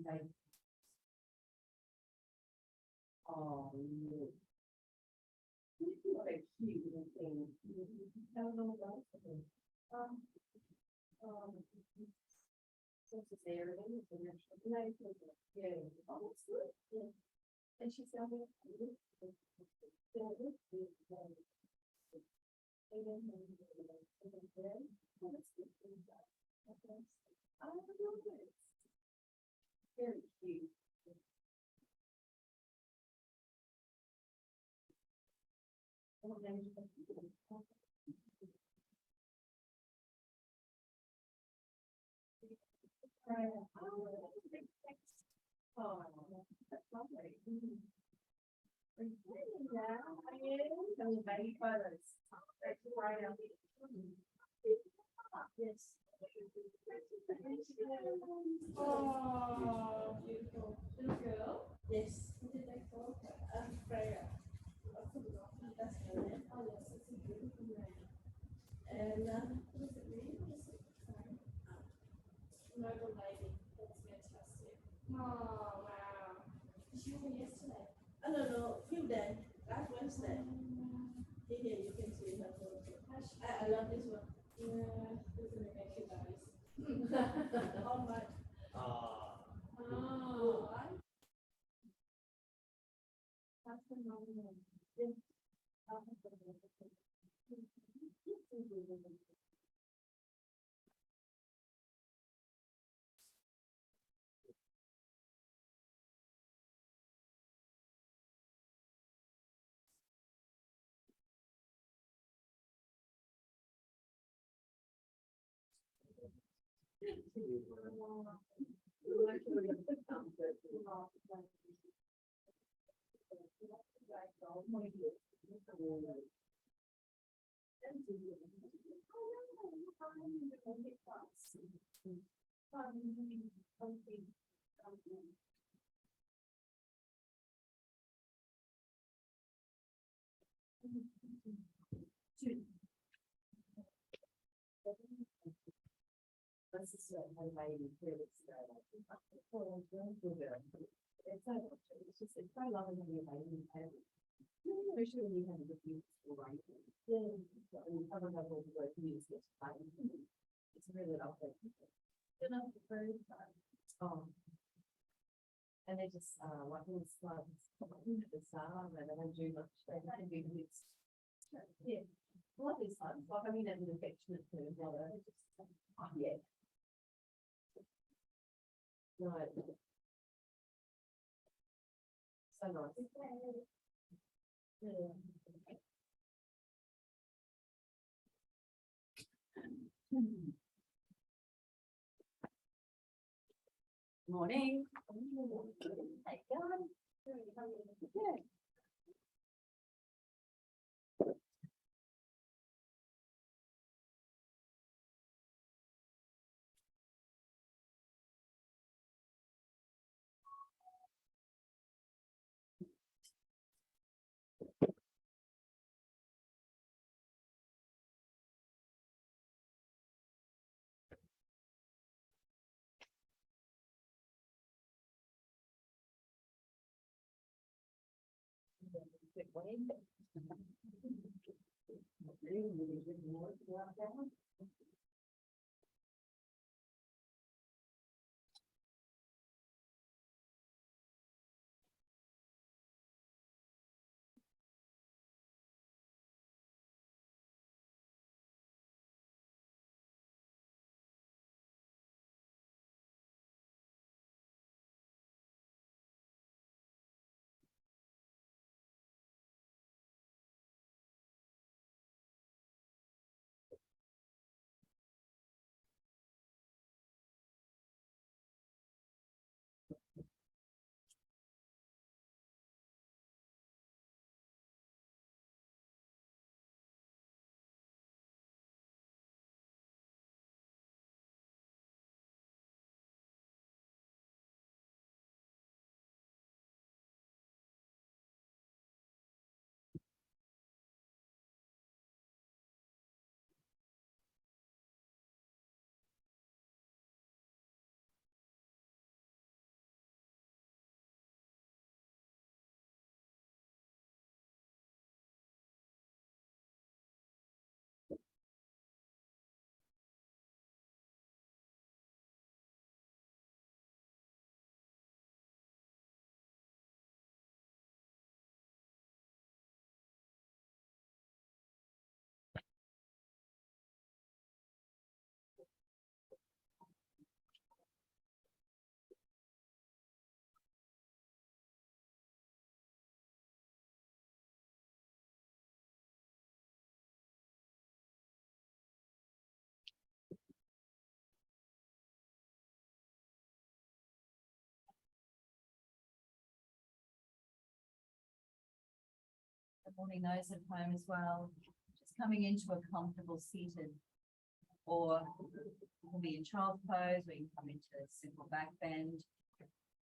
Oh, no. What a cute little thing. I don't know what else to do. So it's there, and it's in there. Nice. Yeah. Oh, that's good. Yeah. And she said, well, very cute. Oh, that's lovely. Are you playing that? I am. Some baby photos. That's right out here. Yes. Oh, beautiful. Little girl? Yes. What did they call her? Freya. That's her name. Oh, yes, it's a beautiful name. And what does it mean? Sorry. Noble lady. That's fantastic. Oh, wow. Did she over yesterday? I don't know. Few days. Last Wednesday. Here, you can see her photo. I love this one. Yeah, this is make you guys. Oh my. Oh. That's phenomenal. This is what my really started. It's just, it's quite long when you're writing. I should have had a review for writing. Yeah. We haven't had all the work use this time. It's really lovely. You know, very fun. And they just, like little slugs come up into the arm and they don't do much. They can be mixed. Yeah. Lovely slugs. Like, I mean, as an affectionate term, yeah. Right. So nice. Yeah. Morning. Hey, John. Good. Good morning, those at home as well. Just coming into a comfortable seated, or you can be in child pose, or you can come into a simple back bend,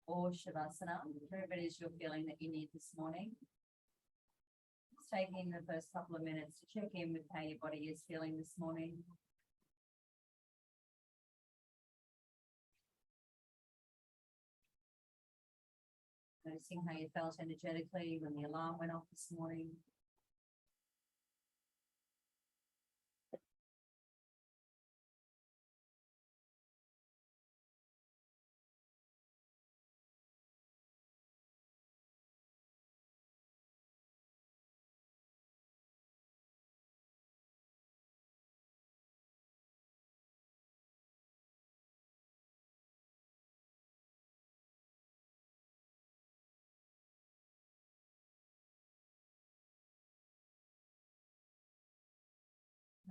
or Shavasana, wherever it is you're feeling that you need this morning. Just taking the first couple of minutes to check in with how your body is feeling this morning. Noticing how you felt energetically when the alarm went off this morning.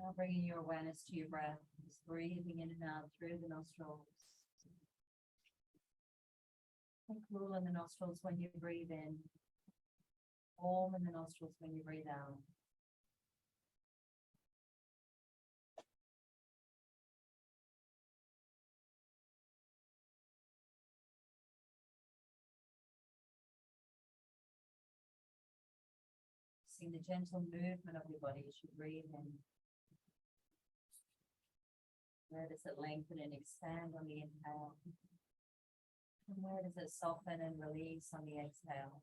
Now bringing your awareness to your breath, just breathing in and out through the nostrils. And cool in the nostrils when you breathe in, warm in the nostrils when you breathe out. See the gentle movement of your body as you breathe in. Where does it lengthen and expand on the inhale? And where does it soften and release on the exhale?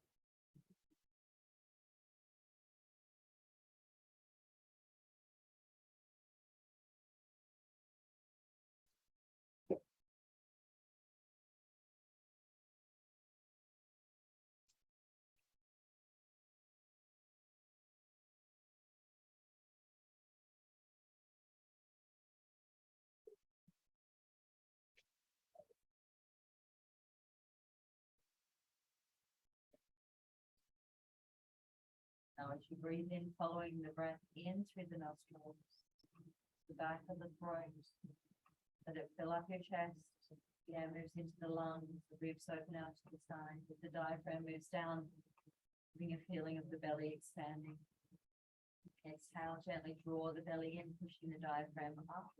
Now as you breathe in, following the breath in through the nostrils, the back of the throat, let it fill up your chest. The air moves into the lungs, the ribs open out to the side, the diaphragm moves down, giving a feeling of the belly expanding. Exhale, gently draw the belly in, pushing the diaphragm up,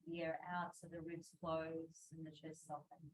the air out so the ribs close and the chest softens.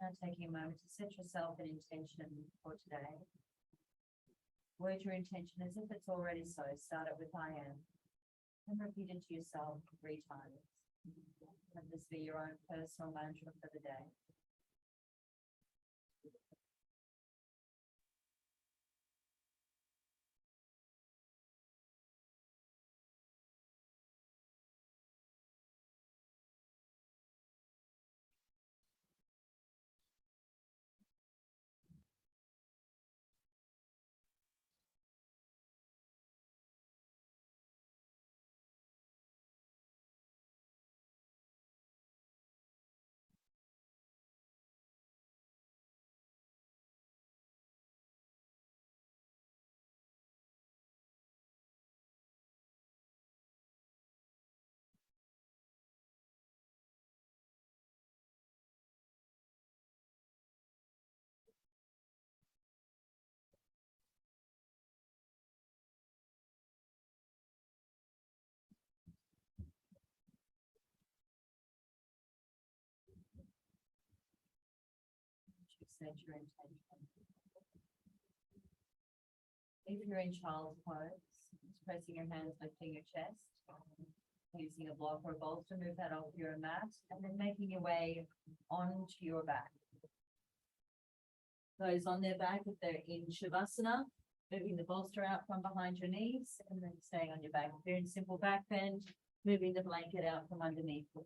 Now taking a moment to set yourself an intention for today. Word your intention as if it's already so. Start it with I am. And repeat it to yourself 3 times. Let this be your own personal mantra for the day. You set your intention. If you're in child's pose, just pressing your hands, lifting your chest. using a block or a bolster, move that off your mat, and then making your way onto your back. Those on their back, if they're in Shavasana, moving the bolster out from behind your knees and then staying on your back. If you're in simple back bend, moving the blanket out from underneath you.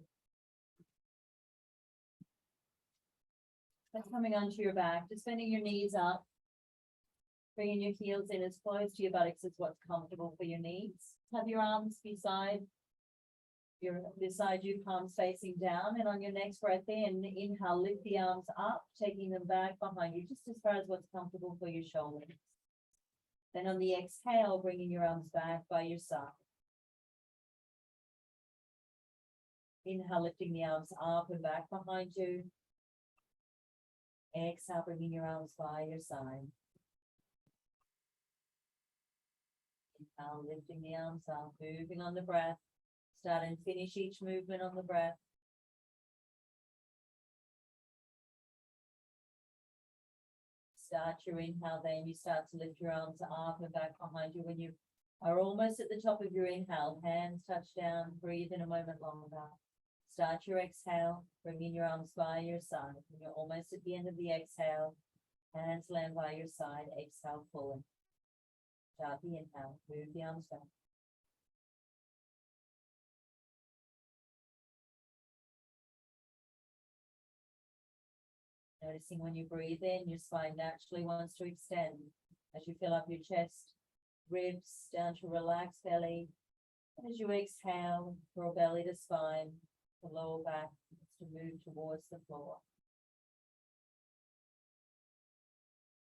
That's coming onto your back, just bending your knees up. Bringing your heels in as close to your buttocks as what's comfortable for your knees. Have your arms beside you, palms facing down, and on your next breath in, inhale, lift the arms up, taking them back behind you, just as far as what's comfortable for your shoulders. Then on the exhale, bringing your arms back by your side. Inhale, lifting the arms up and back behind you. Exhale, bringing your arms by your side. Inhale, lifting the arms up, moving on the breath. Start and finish each movement on the breath. Start your inhale, then you start to lift your arms up and back behind you. When you are almost at the top of your inhale, hands touch down, breathe in a moment longer. Start your exhale, bringing your arms by your side. When you're almost at the end of the exhale, hands land by your side, exhale fully. Start the inhale, move the arms back. Noticing when you breathe in, your spine naturally wants to extend as you fill up your chest, ribs down to relaxed belly. As you exhale, draw belly to spine, the lower back to move towards the floor.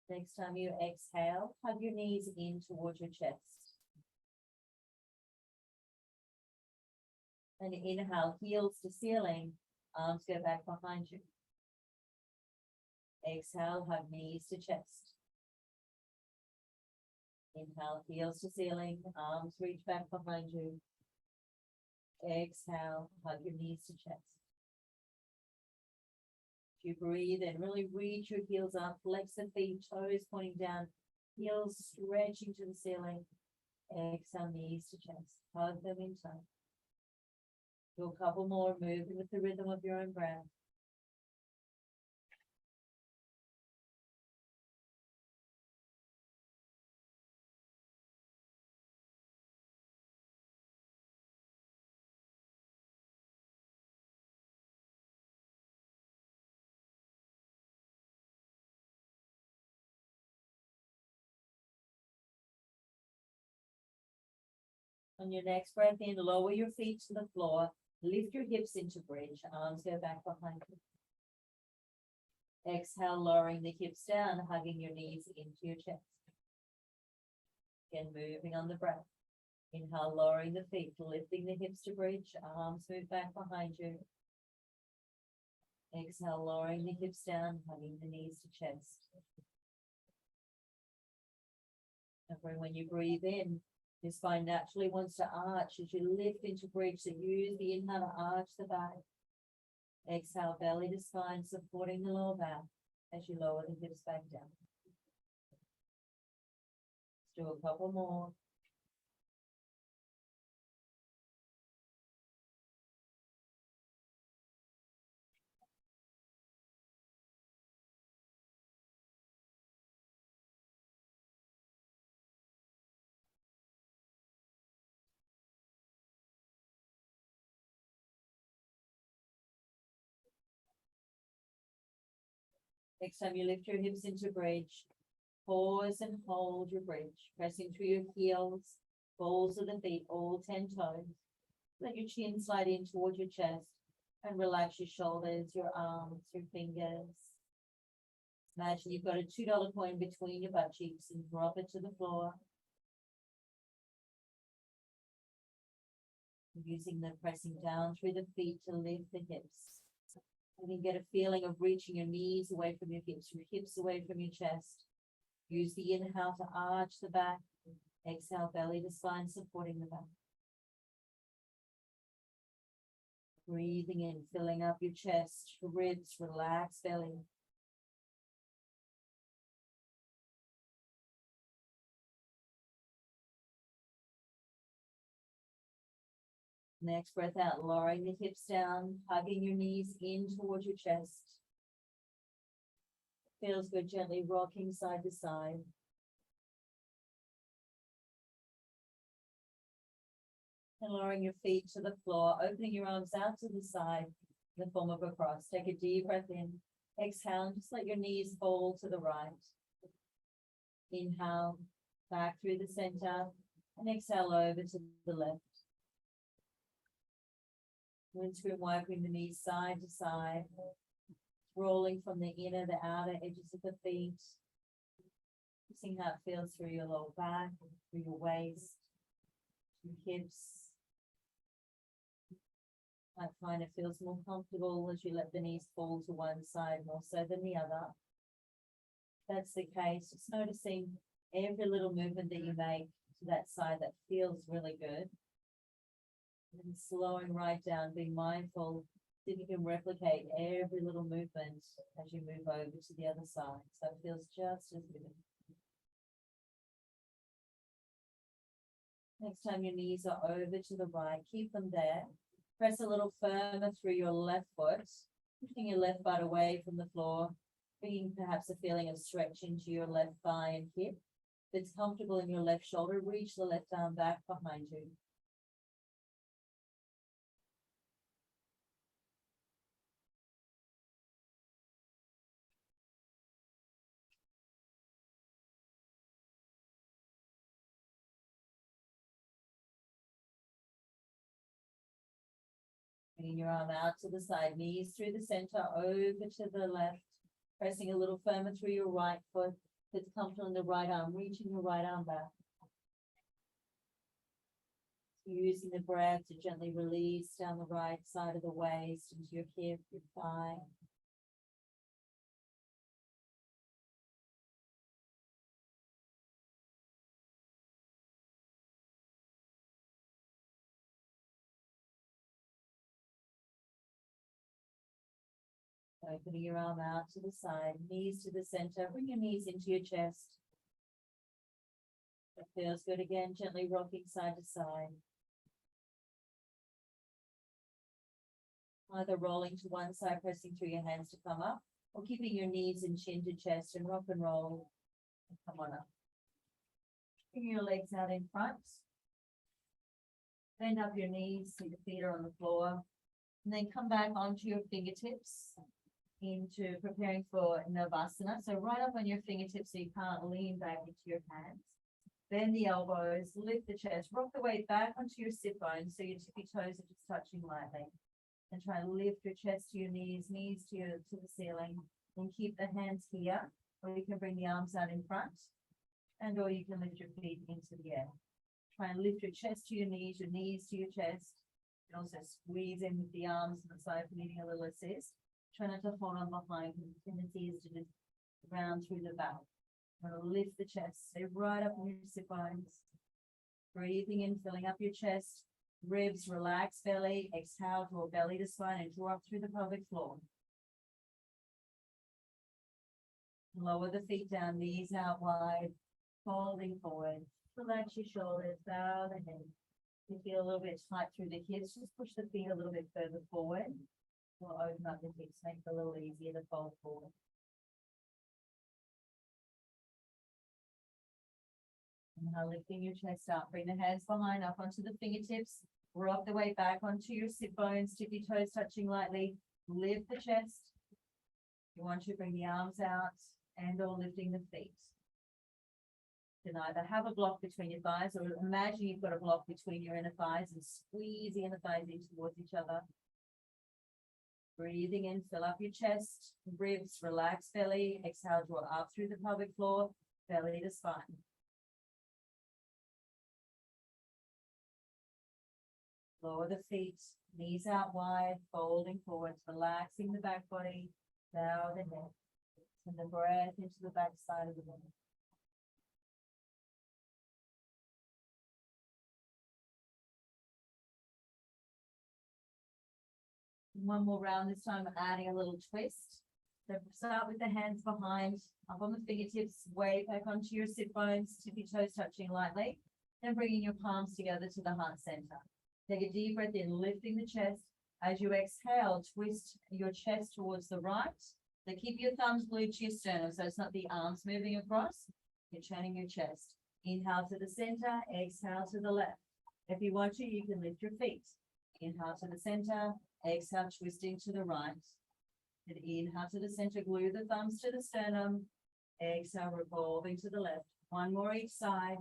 Next time you exhale, hug your knees in towards your chest. And inhale, heels to ceiling, arms go back behind you. Exhale, hug knees to chest. Inhale, heels to ceiling, arms reach back behind you. Exhale, hug your knees to chest. As you breathe and really reach your heels up, flex the feet, toes pointing down, heels stretching to the ceiling. Exhale, knees to chest. Hug them in time. Do a couple more, moving with the rhythm of your own breath. On your next breath in, lower your feet to the floor, lift your hips into bridge, arms go back behind you. Exhale, lowering the hips down, hugging your knees into your chest. Again, moving on the breath. Inhale, lowering the feet, lifting the hips to bridge, arms move back behind you. Exhale, lowering the hips down, hugging the knees to chest. And when you breathe in, your spine naturally wants to arch as you lift into bridge, so use the inhale to arch the back. Exhale, belly to spine, supporting the lower back as you lower the hips back down. Let's do a couple more. Next time you lift your hips into bridge, pause and hold your bridge, pressing through your heels, balls of the feet, all 10 toes. Let your chin slide in towards your chest and relax your shoulders, your arms, your fingers. Imagine you've got a $2 coin between your butt cheeks and drop it to the floor. Using the pressing down through the feet to lift the hips. And then get a feeling of reaching your knees away from your hips away from your chest. Use the inhale to arch the back. Exhale, belly to spine, supporting the back. Breathing in, filling up your chest, ribs, relax belly. Next breath out, lowering the hips down, hugging your knees in towards your chest. Feels good, gently rocking side to side. And lowering your feet to the floor, opening your arms out to the side in the form of a cross. Take a deep breath in. Exhale, just let your knees fall to the right. Inhale, back through the center, and exhale over to the left. Windscreen wiping the knees side to side, rolling from the inner, the outer edges of the feet. Seeing how it feels through your lower back, through your waist, your hips. I find it feels more comfortable as you let the knees fall to one side more so than the other. If that's the case, just noticing every little movement that you make to that side that feels really good. And slowing right down, being mindful that you can replicate every little movement as you move over to the other side. So it feels just as good. Next time your knees are over to the right, keep them there. Press a little firmer through your left foot, pushing your left butt away from the floor, bringing perhaps a feeling of stretch into your left thigh and hip. If it's comfortable in your left shoulder, reach the left arm back behind you. Bringing your arm out to the side, knees through the center, over to the left, pressing a little firmer through your right foot. If it's comfortable in the right arm, reaching your right arm back. Using the breath to gently release down the right side of the waist into your hip, your thigh. Opening your arm out to the side, knees to the center, bring your knees into your chest. It feels good again, gently rocking side to side. Either rolling to one side, pressing through your hands to come up, or keeping your knees and chin to chest and rock and roll. And come on up. Bring your legs out in front. Bend up your knees so your feet are on the floor. And then come back onto your fingertips into preparing for Navasana. So right up on your fingertips so you can't lean back into your hands. Bend the elbows, lift the chest, rock the weight back onto your sit bones so your tippy toes are just touching lightly. And try to lift your chest to your knees to the ceiling. And keep the hands here, or you can bring the arms out in front, and or you can lift your feet into the air. Try and lift your chest to your knees to your chest. You can also squeeze in with the arms on the side if needing a little assist. Try not to hold on behind, because the tendency is to just round through the back. Lift the chest, stay right up in your sit bones. Breathing in, filling up your chest, ribs, relax belly, exhale, draw belly to spine and draw up through the pelvic floor. Lower the feet down, knees out wide, folding forward. Relax your shoulders, bow the head. You feel a little bit tight through the hips, just push the feet a little bit further forward. We'll open up the hips, make it a little easier to fold forward. Now lifting your chest up, bring the hands behind up onto the fingertips, rock the weight back onto your sit bones, tippy toes touching lightly, lift the chest. You want to bring the arms out and or lifting the feet. You can either have a block between your thighs or imagine you've got a block between your inner thighs and squeeze the inner thighs in towards each other. Breathing in, fill up your chest, ribs, relax belly, exhale, draw up through the pelvic floor, belly to spine. Lower the feet, knees out wide, folding forwards, relaxing the back body, bow the head. Send the breath into the back side of the body. One more round, this time adding a little twist. So start with the hands behind, up on the fingertips, way back onto your sit bones, tippy toes touching lightly, then bringing your palms together to the heart center. Take a deep breath in, lifting the chest. As you exhale, twist your chest towards the right. So keep your thumbs glued to your sternum, so it's not the arms moving across. You're turning your chest. Inhale to the center, exhale to the left. If you want to, you can lift your feet. Inhale to the center, exhale, twisting to the right. And inhale to the center, glue the thumbs to the sternum. Exhale, revolving to the left. One more each side.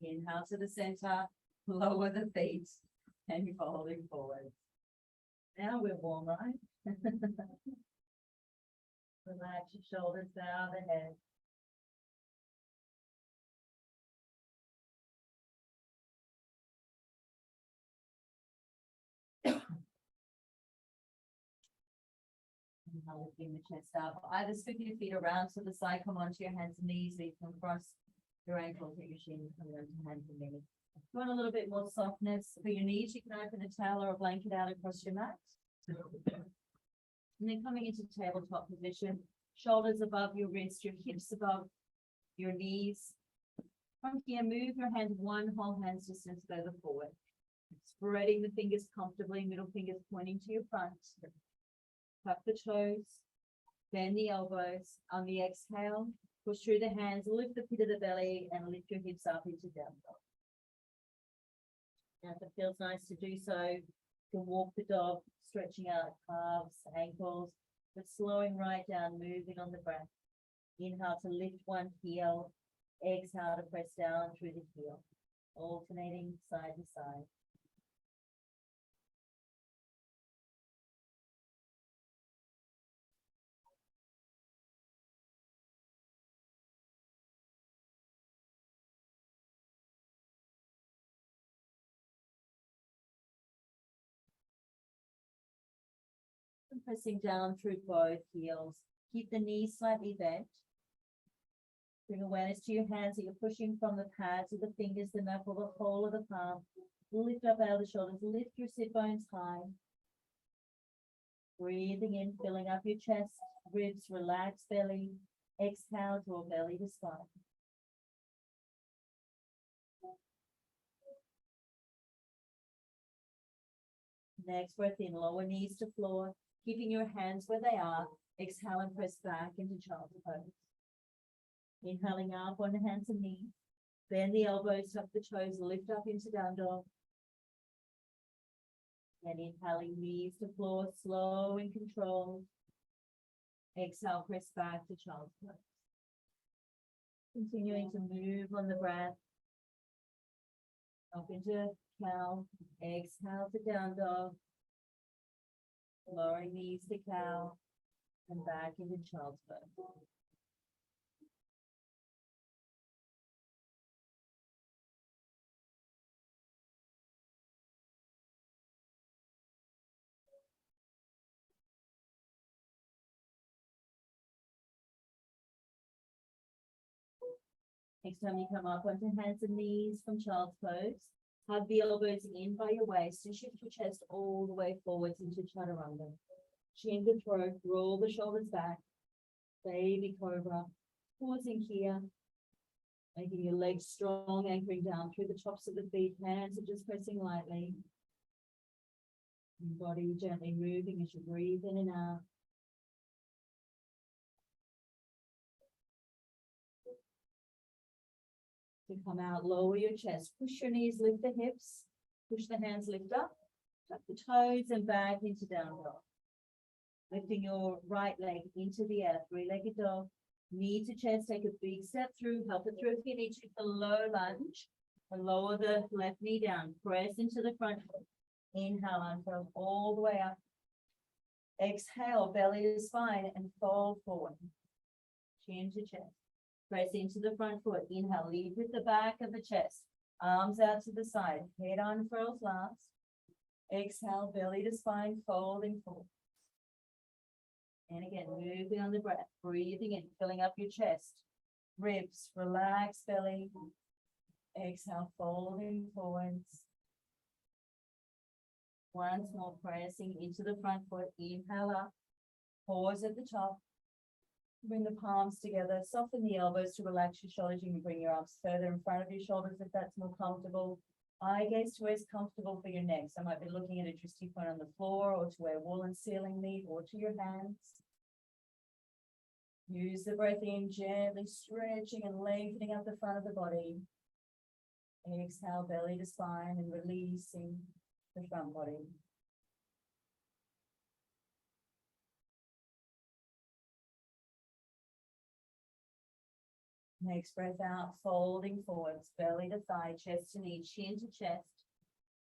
Inhale to the center, lower the feet, and folding forward. Now we're warm, right? Relax your shoulders, bow the head. Inhale, lifting the chest up. Either scoop your feet around to the side, come onto your hands and knees, so you can cross your ankles at your shins, come down to hands and knees. If you want a little bit more softness for your knees, you can open a towel or a blanket out across your mat. And then coming into tabletop position, shoulders above your wrist, your hips above your knees. From here, move your hand one whole hand's distance further forward. Spreading the fingers comfortably, middle fingers pointing to your front. Tuck the toes, bend the elbows. On the exhale, push through the hands, lift the pit of the belly, and lift your hips up into down dog. Now, if it feels nice to do so, you can walk the dog, stretching out calves, ankles, but slowing right down, moving on the breath. Inhale to lift one heel, exhale to press down through the heel, alternating side to side. Pressing down through both heels. Keep the knees slightly bent. Bring awareness to your hands that you're pushing from the pads of the fingers, the knuckle, the whole of the palm. Lift up out of the shoulders. Lift your sit bones high. Breathing in, filling up your chest, ribs, relax belly. Exhale, draw belly to spine. Next breath in, lower knees to floor. Keeping your hands where they are, exhale and press back into child's pose. Inhaling up on the hands and knees, bend the elbows, tuck the toes, lift up into down dog. And inhaling knees to floor, slow and controlled. Exhale, press back to child's pose. Continuing to move on the breath. Up into cow, exhale to down dog. Lowering knees to cow and back into child's pose. Next time you come up onto hands and knees from child's pose, hug the elbows in by your waist and shift your chest all the way forwards into chaturanga. Chin to throat, roll the shoulders back, baby cobra, pausing here, making your legs strong, anchoring down through the tops of the feet, hands are just pressing lightly. Your body gently moving as you breathe in and out. To come out, lower your chest, push your knees, lift the hips, push the hands, lift up, tuck the toes and back into down dog. Lifting your right leg into the air, three-legged dog, knee to chest, take a big step through, help it through if you need to, the low lunge, and lower the left knee down, press into the front foot. Inhale, unfurl all the way up. Exhale, belly to spine and fold forward. Chin to chest. Press into the front foot. Inhale, lead with the back of the chest. Arms out to the side. Head unfurls last. Exhale, belly to spine, folding forward. And again, moving on the breath. Breathing in, filling up your chest. Ribs, relax belly. Exhale, folding forwards. Once more, pressing into the front foot. Inhale up. Pause at the top. Bring the palms together, soften the elbows to relax your shoulders. You can bring your arms further in front of your shoulders if that's more comfortable. Eye gaze to where it's comfortable for your neck. So I might be looking at a twisty point on the floor, or to where wall and ceiling meet, or to your hands. Use the breath in, gently stretching and lengthening up the front of the body. Exhale, belly to spine, and releasing the front body. Next breath out, folding forwards, belly to thigh, chest to knee, chin to chest.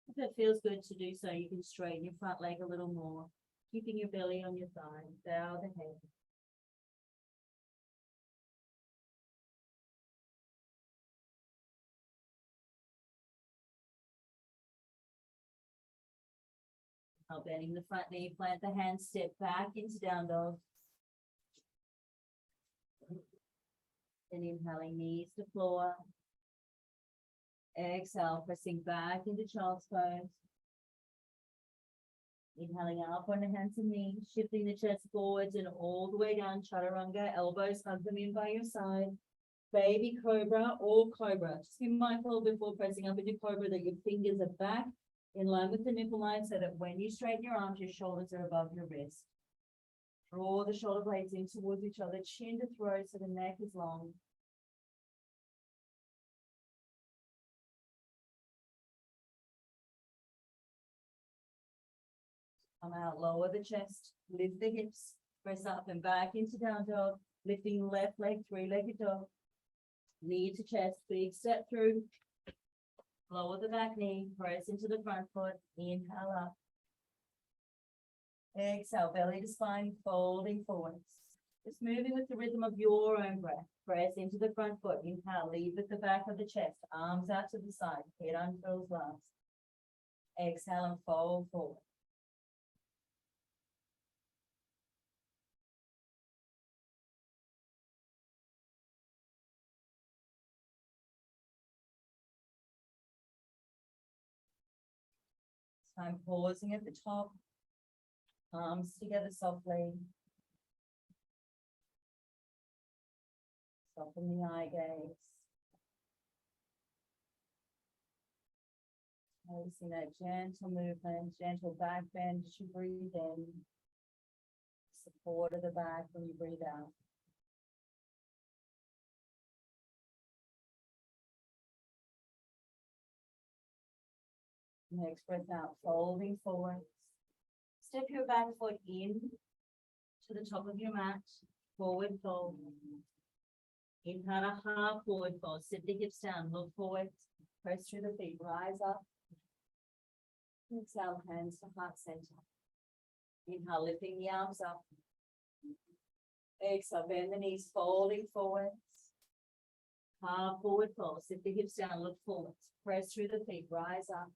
If it feels good to do so, you can straighten your front leg a little more, keeping your belly on your thigh. Bow the head. Now bending the front knee, plant the hands, step back into down dog. And inhaling, knees to floor. Exhale, pressing back into child's pose. Inhaling up on the hands and knees, shifting the chest forwards and all the way down, chaturanga, elbows hug them in by your side. Baby cobra or cobra. Just be mindful before pressing up into cobra that your fingers are back in line with the nipple line, so that when you straighten your arms, your shoulders are above your wrist. Draw the shoulder blades in towards each other, chin to throat so the neck is long. Come out, lower the chest, lift the hips, press up and back into down dog, lifting left leg, three-legged dog. Knee to chest, big step through. Lower the back knee, press into the front foot, inhale up. Exhale, belly to spine, folding forwards. Just moving with the rhythm of your own breath. Press into the front foot, inhale, lead with the back of the chest, arms out to the side, head unfurls last. Exhale and fold forward. So I'm pausing at the top, arms together softly. Soften the eye gaze. Noticing that gentle movement, gentle back bend as you breathe in. Support of the back when you breathe out. Next breath out, folding forwards. Step your back foot in to the top of your mat, forward fold. Inhale a half forward fold, sit the hips down, look forward, press through the feet, rise up. Exhale, hands to heart center. Inhale, lifting the arms up. Exhale, bend the knees, folding forwards. Half forward fold, sit the hips down, look forwards, press through the feet, rise up.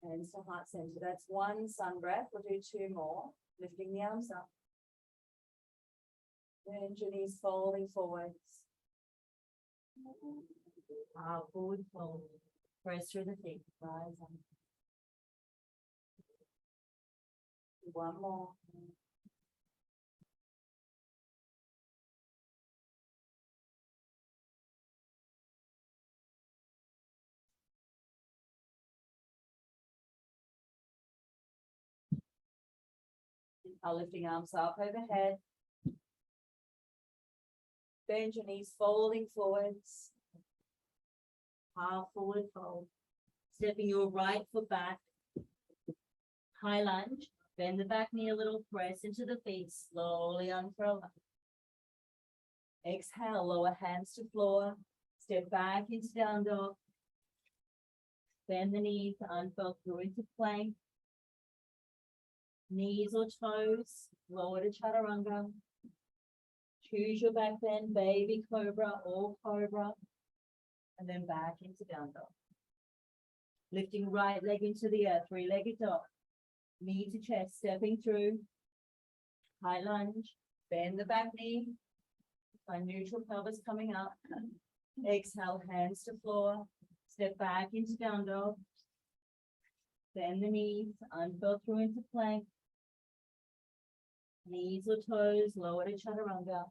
Hands to heart center. That's one sun breath. We'll do two more. Lifting the arms up. Bend your knees, folding forwards. Forward fold. Press through the feet. Rise up. One more. Lifting arms up overhead. Bend your knees, folding forwards. Half forward fold. Stepping your right foot back. High lunge. Bend the back knee a little, press into the feet, slowly unfurl. Exhale, lower hands to floor. Step back into down dog. Bend the knees, unfurl through into plank. Knees or toes, lower to chaturanga. Choose your back bend, baby cobra or cobra. And then back into down dog. Lifting right leg into the earth, three-legged dog. Knee to chest, stepping through. High lunge, bend the back knee. Find neutral pelvis coming up. Exhale, hands to floor. Step back into down dog. Bend the knees, unfurl through into plank. Knees or toes lower to chaturanga.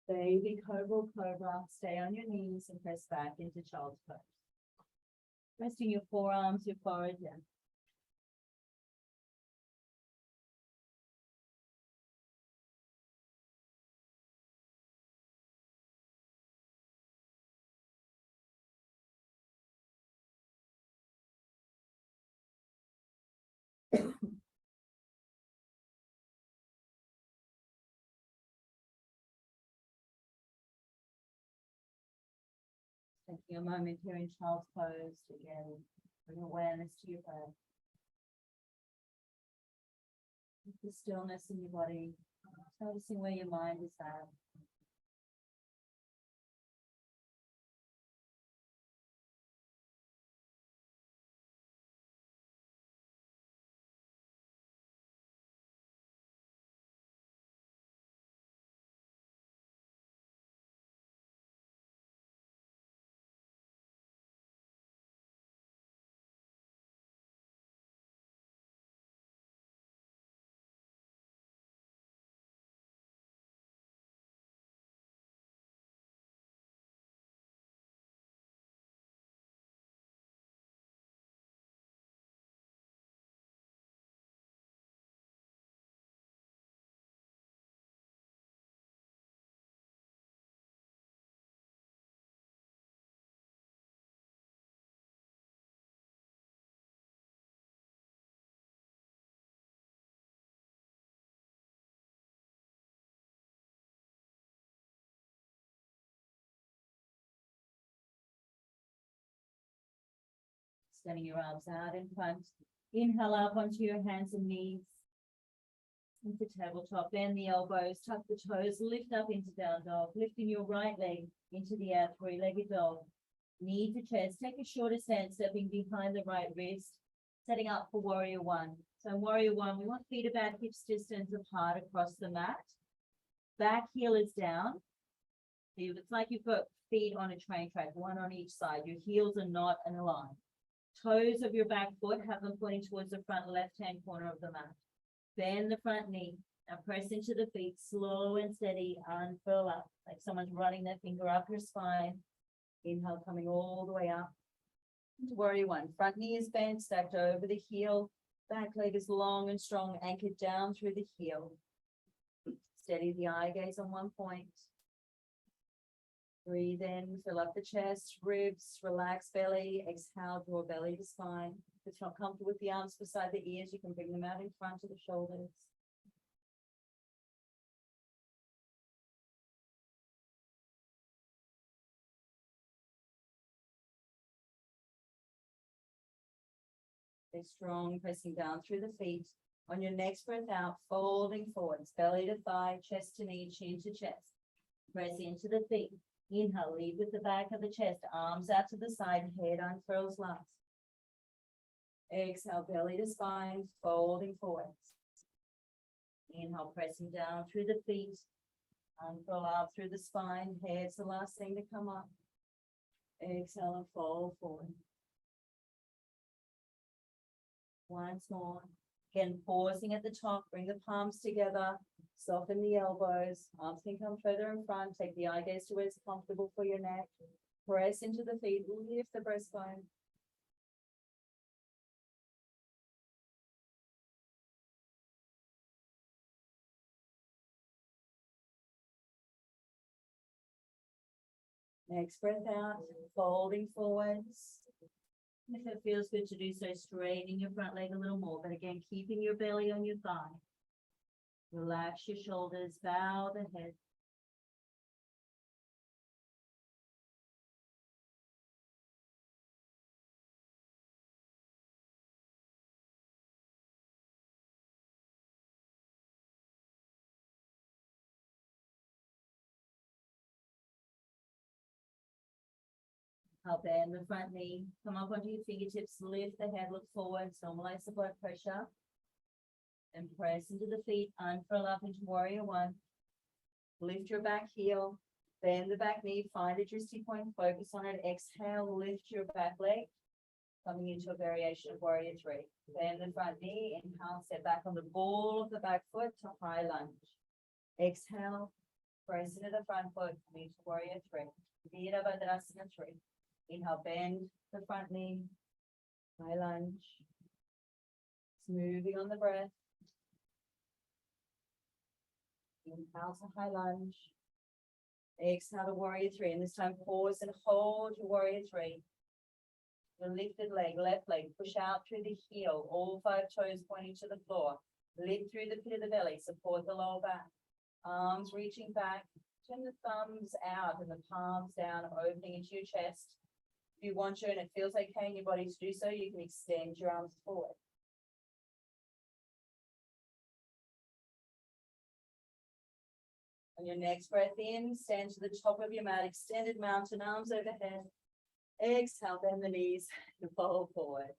Baby cobra, cobra. Stay on your knees and press back into child's pose. Resting your forearms, your forehead down. Taking a moment here in child's pose to again bring awareness to your breath. The stillness in your body, noticing where your mind is at. Extending your arms out in front. Inhale up onto your hands and knees. Into tabletop, bend the elbows, tuck the toes, lift up into down dog, lifting your right leg into the out three-legged dog. Knee to chest, take a shorter stance, stepping behind the right wrist, setting up for warrior one. So in warrior one, we want feet about hips distance apart across the mat. Back heel is down. It's like you've got feet on a train track, one on each side. Your heels are not in a line. Toes of your back foot, have them pointing towards the front left-hand corner of the mat. Bend the front knee. Now press into the feet, slow and steady, unfurl up, like someone's running their finger up your spine. Inhale, coming all the way up. Into warrior one. Front knee is bent, stacked over the heel. Back leg is long and strong, anchored down through the heel. Steady the eye gaze on one point. Breathe in, fill up the chest, ribs, relax belly. Exhale, draw belly to spine. If it's not comfortable with the arms beside the ears, you can bring them out in front of the shoulders. Stay strong, pressing down through the feet. On your next breath out, folding forwards, belly to thigh, chest to knee, chin to chest. Press into the feet. Inhale, lead with the back of the chest, arms out to the side, head unfurls last. Exhale, belly to spine, folding forwards. Inhale, pressing down through the feet, unfurl up through the spine, head's the last thing to come up. Exhale and fold forward. Once more. Again, pausing at the top, bring the palms together, soften the elbows, arms can come further in front, take the eye gaze to where it's comfortable for your neck. Press into the feet, lift the breastbone. Next breath out, folding forwards. If it feels good to do so, straighten your front leg a little more, but again, keeping your belly on your thigh. Relax your shoulders, bow the head. I'll bend the front knee, come up onto your fingertips, lift the head, look forward, normalize the blood pressure. And press into the feet, unfurl up into warrior one. Lift your back heel, bend the back knee, find a drishti point, focus on it. Exhale, lift your back leg. Coming into a variation of warrior three. Bend the front knee, inhale, step back on the ball of the back foot to high lunge. Exhale, press into the front foot, coming to warrior three. Virabhadrasana three. Inhale, bend the front knee, high lunge. Smoothing on the breath. Inhale to high lunge. Exhale to warrior three, and this time pause and hold your warrior three. The lifted leg, left leg, push out through the heel, all 5 toes pointing to the floor. Lift through the pit of the belly, support the lower back. Arms reaching back, turn the thumbs out and the palms down, opening into your chest. If you want to, and it feels okay in your body to do so, you can extend your arms forward. On your next breath in, stand to the top of your mat, extended mountain, arms overhead. Exhale, bend the knees and fold forward.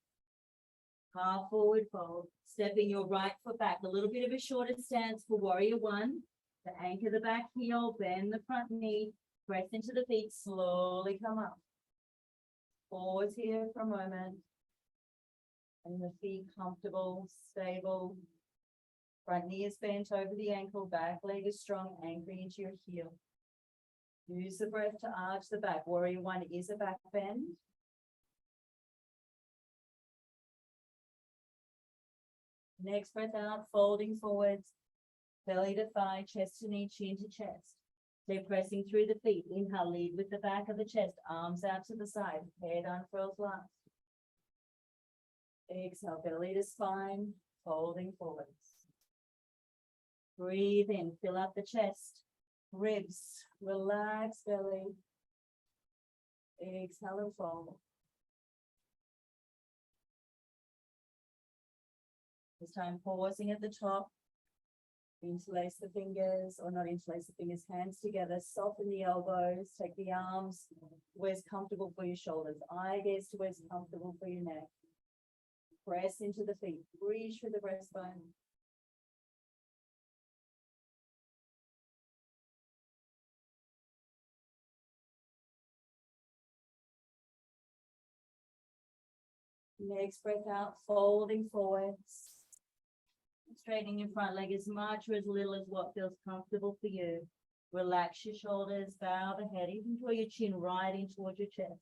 Half forward fold, stepping your right foot back, a little bit of a shorter stance for warrior one. To anchor the back heel, bend the front knee, press into the feet, slowly come up. Pause here for a moment. And the feet comfortable, stable. Front knee is bent over the ankle, back leg is strong, anchoring into your heel. Use the breath to arch the back. Warrior one is a back bend. Next breath out, folding forwards, belly to thigh, chest to knee, chin to chest. Stay pressing through the feet. Inhale, lead with the back of the chest, arms out to the side, head unfurls last. Exhale, belly to spine, folding forwards. Breathe in, fill up the chest, ribs, relax belly. Exhale and fold. This time pausing at the top. Interlace the fingers, or not interlace the fingers, hands together, soften the elbows, take the arms where's comfortable for your shoulders, eye gaze to where's comfortable for your neck. Press into the feet, reach for the breastbone. Next breath out, folding forwards. Straightening your front leg as much or as little as what feels comfortable for you. Relax your shoulders, bow the head, even draw your chin right in towards your chest.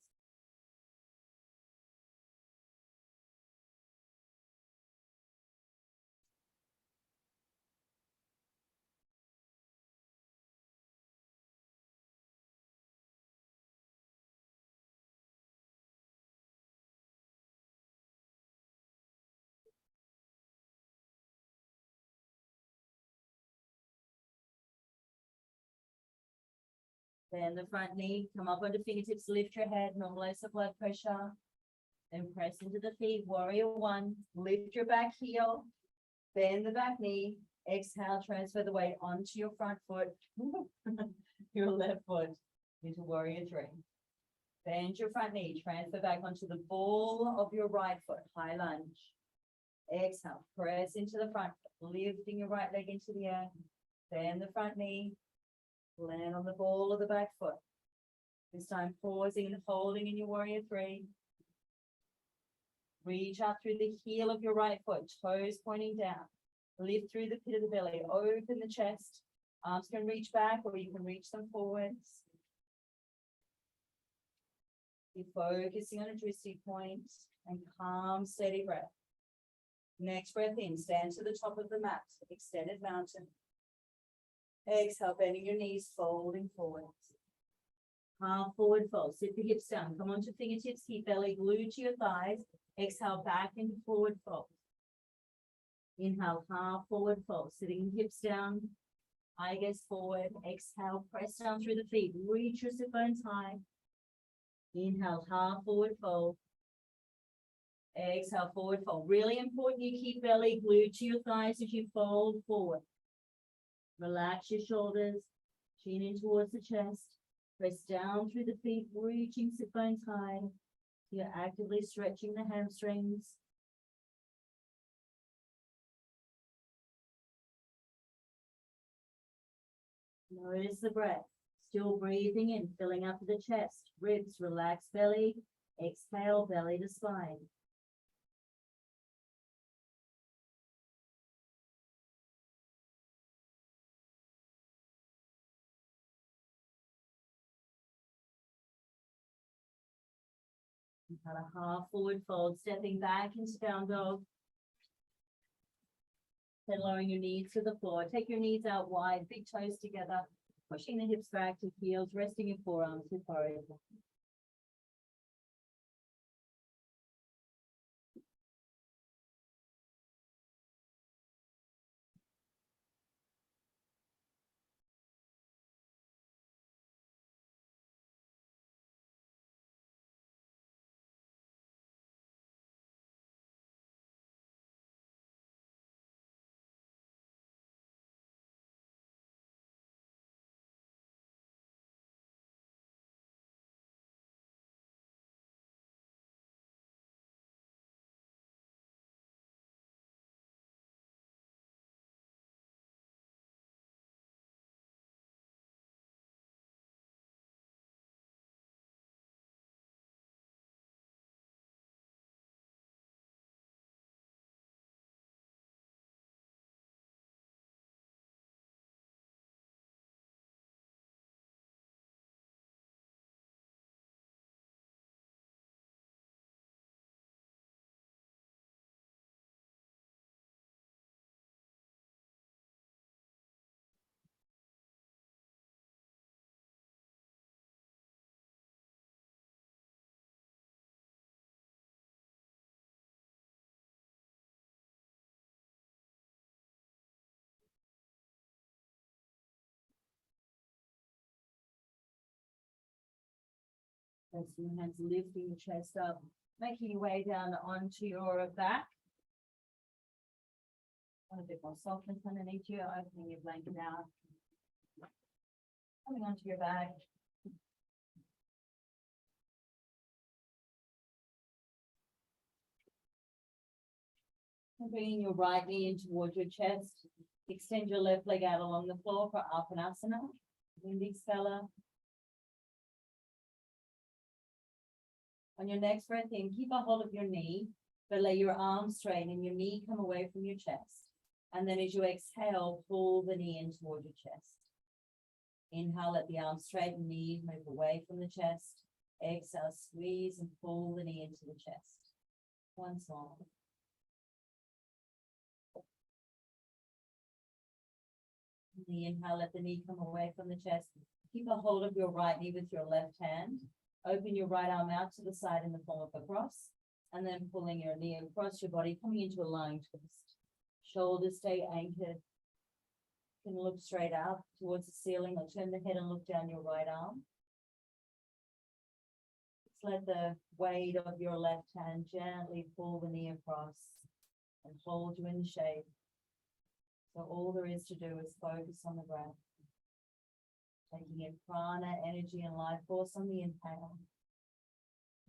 Then the front knee, come up onto fingertips, lift your head, normalize the blood pressure. Then press into the feet, warrior one, lift your back heel, bend the back knee, exhale, transfer the weight onto your front foot, your left foot into warrior three. Bend your front knee, transfer back onto the ball of your right foot, high lunge. Exhale, press into the front, lifting your right leg into the air, bend the front knee, land on the ball of the back foot. This time pausing and holding in your warrior three. Reach up through the heel of your right foot, toes pointing down. Lift through the pit of the belly, open the chest. Arms can reach back or you can reach them forwards. You're focusing on a drishti point and calm, steady breath. Next breath in, stand to the top of the mat, extended mountain. Exhale, bending your knees, folding forwards. Half forward fold, sit the hips down, come onto fingertips, keep belly glued to your thighs. Exhale, back into forward fold. Inhale, half forward fold, sitting hips down, eye gaze forward. Exhale, press down through the feet, reach your sit bones high. Inhale, half forward fold. Exhale, forward fold. Really important you keep belly glued to your thighs as you fold forward. Relax your shoulders, chin in towards the chest. Press down through the feet, reaching sit bones high. You're actively stretching the hamstrings. Notice the breath. Still breathing in, filling up the chest, ribs, relax belly. Exhale, belly to spine. Got a half forward fold, stepping back into down dog. Then lowering your knees to the floor. Take your knees out wide, big toes together, pushing the hips back to heels, resting your forearms with forehead. Pressing your hands, lifting your chest up, making your way down onto your back. A bit more softness underneath you, opening your blanket out. Coming onto your back. And bringing your right knee in towards your chest. Extend your left leg out along the floor for Apanasana. Windy Spella. On your next breath in, keep a hold of your knee, but lay your arms straight and your knee come away from your chest. And then as you exhale, pull the knee in toward your chest. Inhale, let the arms straighten, knee move away from the chest. Exhale, squeeze and pull the knee into the chest. Once more. The inhale, let the knee come away from the chest. Keep a hold of your right knee with your left hand. Open your right arm out to the side in the form of a cross, and then pulling your knee across your body, coming into a lying twist. Shoulders stay anchored. You can look straight up towards the ceiling or turn the head and look down your right arm. Just let the weight of your left hand gently pull the knee across and hold you in the shape. So all there is to do is focus on the breath. Taking in prana, energy and life force on the inhale.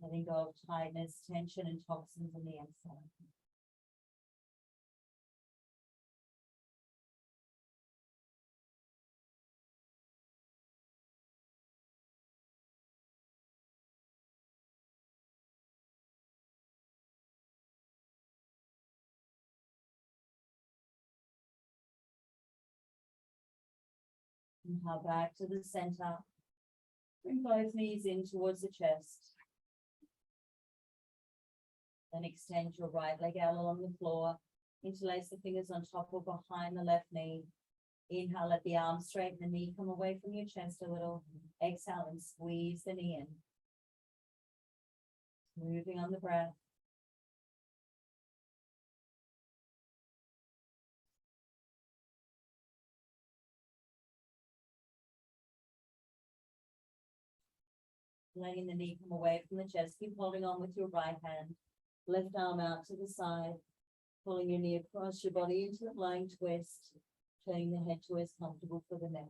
Letting go of tightness, tension and toxins on the exhale. Inhale back to the center. Bring both knees in towards the chest. Then extend your right leg out along the floor. Interlace the fingers on top or behind the left knee. Inhale, let the arms straighten, the knee come away from your chest a little. Exhale and squeeze the knee in. Moving on the breath. Letting the knee come away from the chest. Keep holding on with your right hand. Left arm out to the side. Pulling your knee across your body into the lying twist. Turning the head to where it's comfortable for the neck.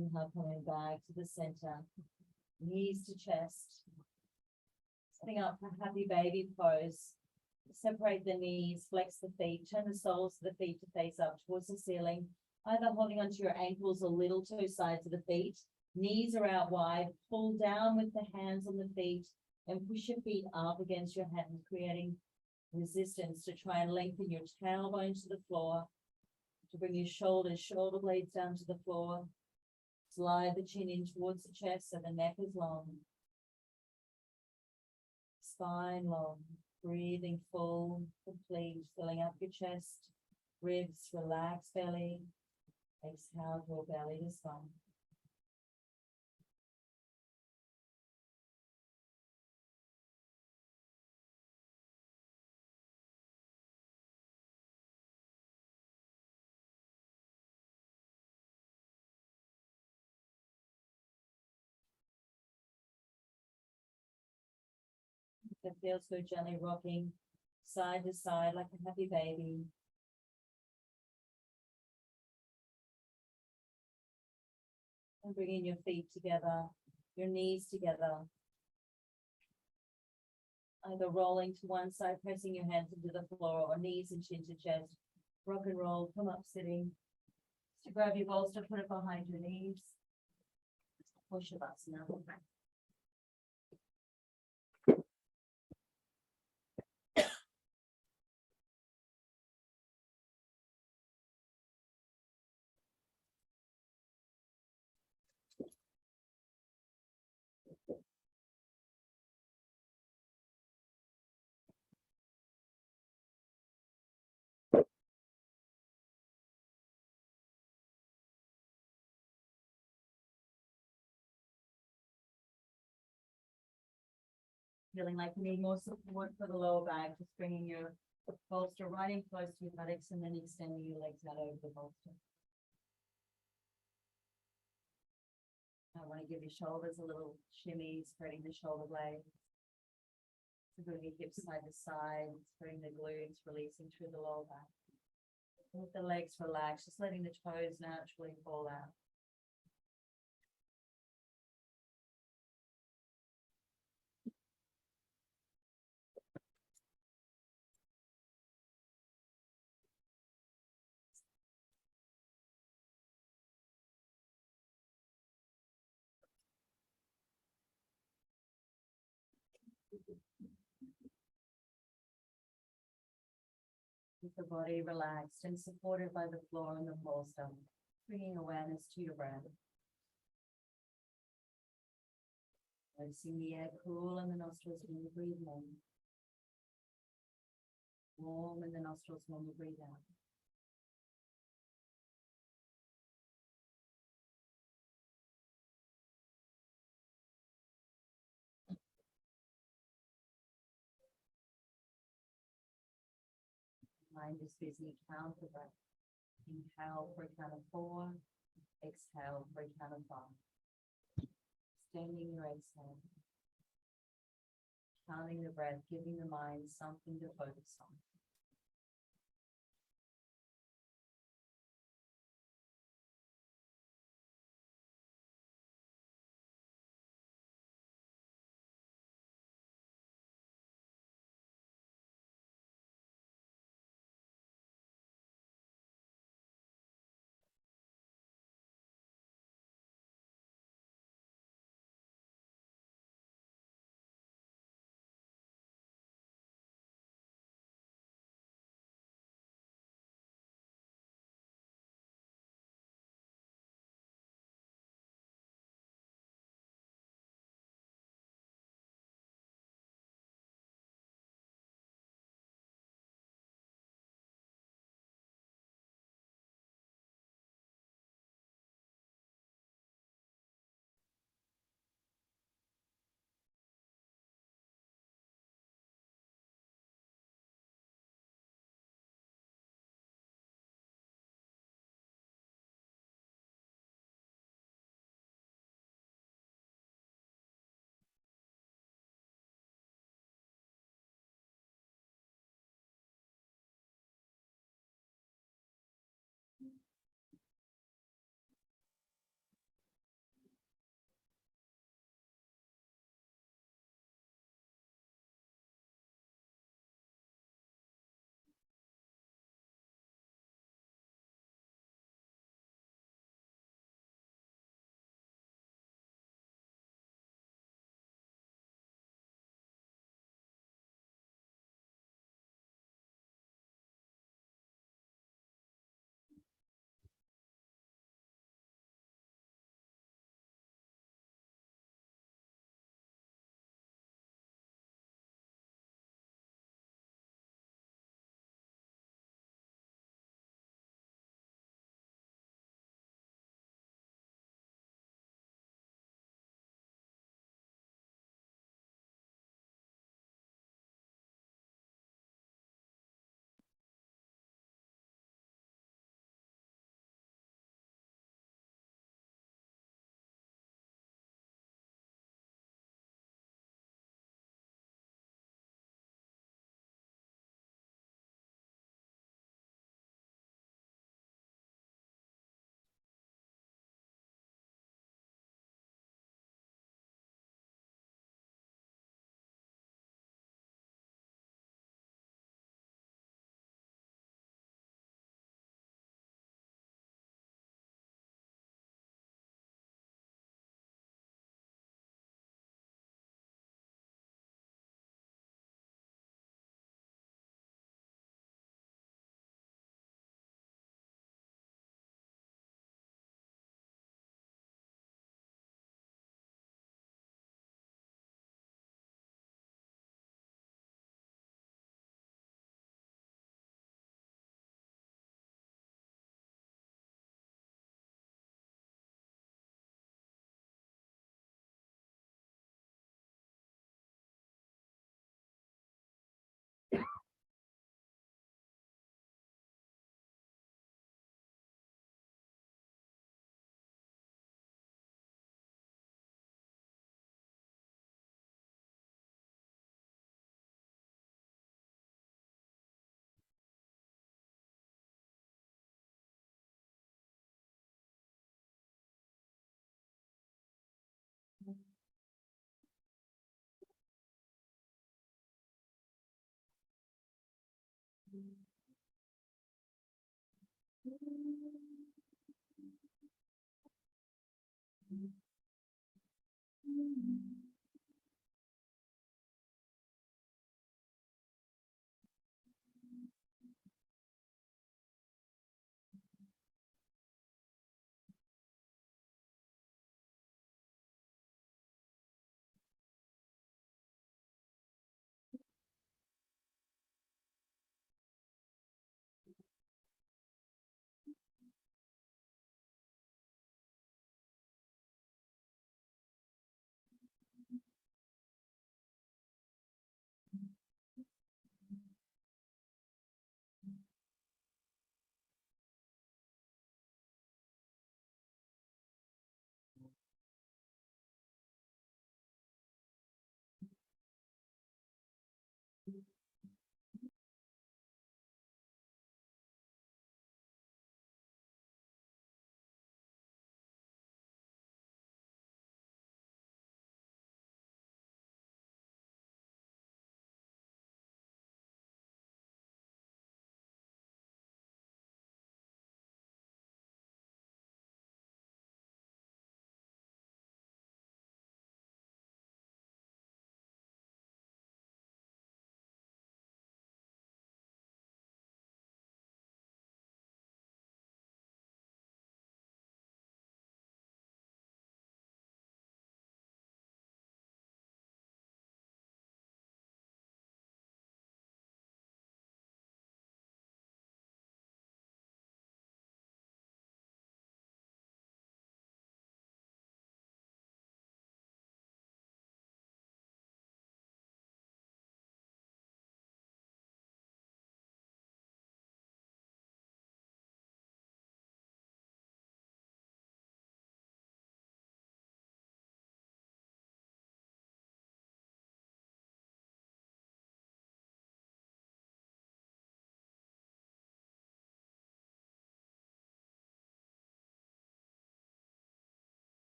Inhale, coming back to the center, knees to chest. Sitting up for happy baby pose. Separate the knees, flex the feet, turn the soles of the feet to face up towards the ceiling, either holding onto your ankles or little toe sides of the feet. Knees are out wide, pull down with the hands on the feet and push your feet up against your hands, creating resistance to try and lengthen your tailbone to the floor, to bring your shoulder blades down to the floor. Slide the chin in towards the chest so the neck is long. Spine long, breathing full, complete, filling up your chest, ribs, relax belly. Exhale, draw belly to spine. That feels good, gently rocking side to side like a happy baby. And bringing your feet together, your knees together. Either rolling to one side, pressing your hands into the floor, or knees and chin to chest. Rock and roll, come up sitting. So grab your bolster, put it behind your knees. Push it up now. Feeling like you need more support for the lower back, just bringing your bolster right in close to your buttocks and then extending your legs out over the bolster. I want to give your shoulders a little shimmy, spreading the shoulder blades. Bring your hips side to side, spreading the glutes, releasing through the lower back. With the legs relaxed, just letting the toes naturally fall out. With the body relaxed and supported by the floor and the bolster, bringing awareness to your breath. Noticing the air cool in the nostrils when you breathe in. Warm in the nostrils when you breathe out. Mind is busy, count the breath. Inhale for a count of 4. Exhale for a count of 5. Extending your exhale. Counting the breath, giving the mind something to focus on.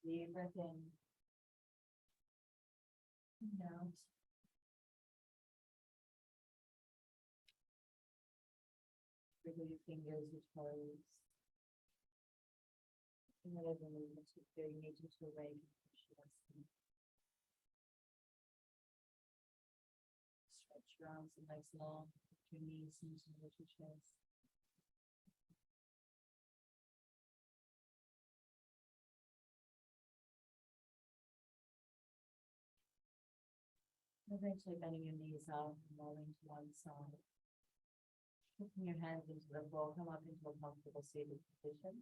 Deep breath in. And out. Wiggle your fingers, your toes. And whatever movements you feel you need to awaken. Stretch your arms and legs long, your knees into your chest. Eventually bending your knees out and rolling to one side. Putting your hands into the floor, come up into a comfortable seated position.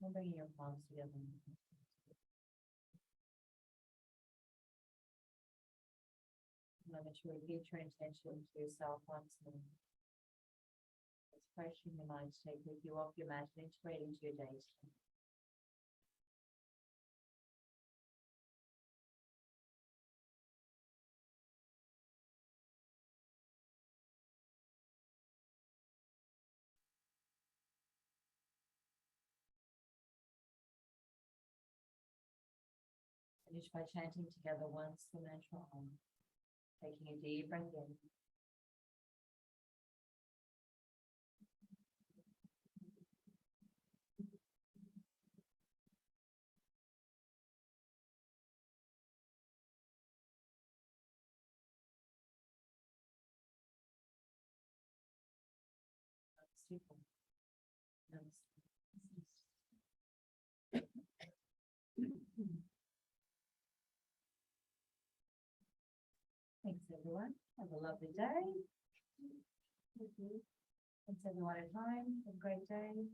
And bringing your palms together. Remember to repeat your intention to yourself once more. It's fresh in your mind to take with you off your mat and integrate into your day. Finish by chanting together once the mantra Om. Taking a deep breath in. Super. Thanks, everyone. Have a lovely day. Thanks, everyone at home. Have a great day.